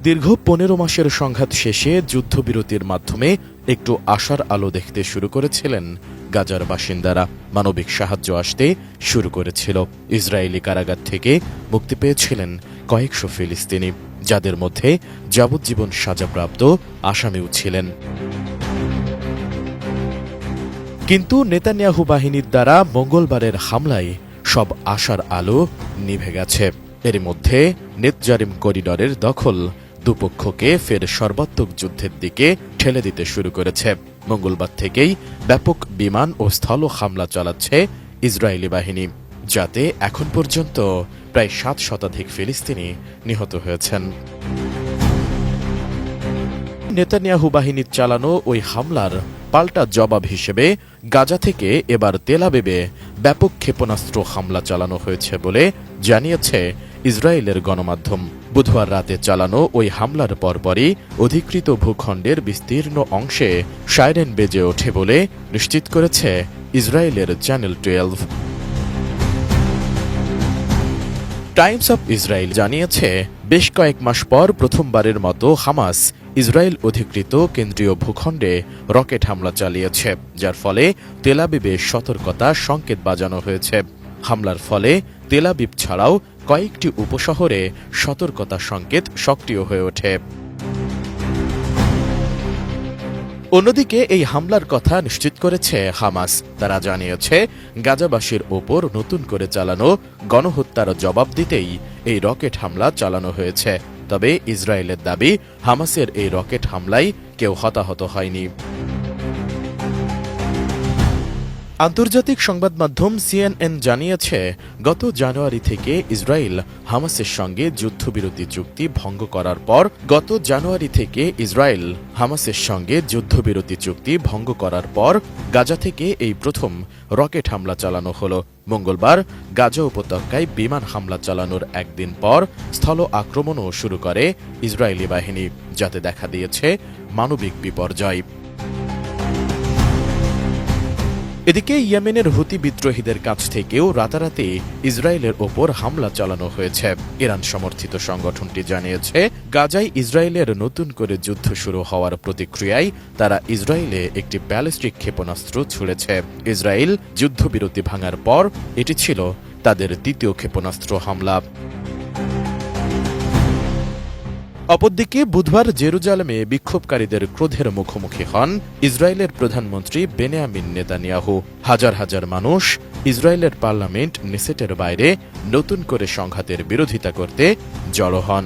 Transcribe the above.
দীর্ঘ ১৫ মাসের সংঘাত শেষে যুদ্ধবিরতির মাধ্যমে একটু আশার আলো দেখতে শুরু করেছিলেন গাজার বাসিন্দারা। মানবিক সাহায্য আসতে শুরু করেছিল। ইসরায়েলি কারাগার থেকে মুক্তি পেয়েছিলেন কয়েকশো ফিলিস্তিনি, যাদের মধ্যে যাবজ্জীবন সাজাপ্রাপ্ত আসামিও ছিলেন। কিন্তু নেতানিয়াহু বাহিনীর দ্বারা মঙ্গলবারের হামলায় সব আশার আলো নিভে গেছে। এর মধ্যে নেতজারিম করিডরের দখল দুপক্ষকে ফের সর্বাত্মক যুদ্ধের দিকে ঠেলে দিতে শুরু করেছে। মঙ্গলবার থেকেই ব্যাপক বিমান ও স্থল হামলা চালাচ্ছে ইসরায়েলি বাহিনী, যাতে এখন পর্যন্ত প্রায় ৭ শতাধিক ফিলিস্তিনি নিহত হয়েছেন। নেতানিয়াহু বাহিনীর চালানো ওই হামলার পাল্টা জবাব হিসেবে গাজা থেকে এবার তেল আবিবে ব্যাপক ক্ষেপণাস্ত্র হামলা চালানো হয়েছে বলে জানিয়েছে ইসরায়েলের গণমাধ্যম। বুধবার রাতে চালানো ওই হামলার পরপরই অধিকৃত ভূখণ্ডের বিস্তীর্ণ অংশে সাইরেন বেজে ওঠে বলে নিশ্চিত করেছে ইসরায়েলের চ্যানেল 12। টাইমস অব ইসরায়েল জানিয়েছে, বেশ কয়েক মাস পর প্রথমবারের মতো হামাস ইসরায়েল অধিকৃত কেন্দ্রীয় ভূখণ্ডে রকেট হামলা চালিয়েছে, যার ফলে তেল আবিবে সতর্কতা সংকেত বাজানো হয়েছে। হামলার ফলে তেল আবিব ছাড়াও কয়েকটি উপশহরে সতর্কতা সংকেত সক্রিয় হয়ে ওঠে। অন্যদিকে এই হামলার কথা নিশ্চিত করেছে হামাস। তারা জানিয়েছে, গাজাবাসীর ওপর নতুন করে চালানো গণহত্যার জবাব দিতেই এই রকেট হামলা চালানো হয়েছে। তবে ইসরায়েলের দাবি, হামাসের এই রকেট হামলায় কেউ হতাহত হয়নি। আন্তর্জাতিক সংবাদ মাধ্যম সিএনএন জানিয়েছে, গত জানুয়ারি থেকে ইসরায়েল হামাসের সঙ্গে যুদ্ধবিরতি চুক্তি ভঙ্গ করার পর গাজা থেকে এই প্রথম রকেট হামলা চালানো হলো। মঙ্গলবার গাজা উপত্যকায় বিমান হামলা চালানোর একদিন পর স্থল আক্রমণও শুরু করে ইসরায়েলি বাহিনী, যাতে দেখা দিয়েছে মানবিক বিপর্যয়। এদিকে ইয়েমেনের হুতি বিদ্রোহীদের কাছ থেকেও রাতারাতি ইসরায়েলের ওপর হামলা চালানো হয়েছে। ইরান সমর্থিত সংগঠনটি জানিয়েছে, গাজায় ইসরায়েলের নতুন করে যুদ্ধ শুরু হওয়ার প্রতিক্রিয়ায় তারা ইসরায়েলে একটি ব্যালিস্টিক ক্ষেপণাস্ত্র ছুড়েছে। ইসরায়েল যুদ্ধবিরতি ভাঙার পর এটি ছিল তাদের দ্বিতীয় ক্ষেপণাস্ত্র হামলা। অপরদিকে বুধবার জেরুজালেমে বিক্ষোভকারীদের ক্রোধের মুখোমুখি হন ইসরায়েলের প্রধানমন্ত্রী বেনিয়ামিন নেতানিয়াহু। হাজার হাজার মানুষ ইসরায়েলের পার্লামেন্ট নেসেটের বাইরে নতুন করে সংঘাতের বিরোধিতা করতে জড়ো হন।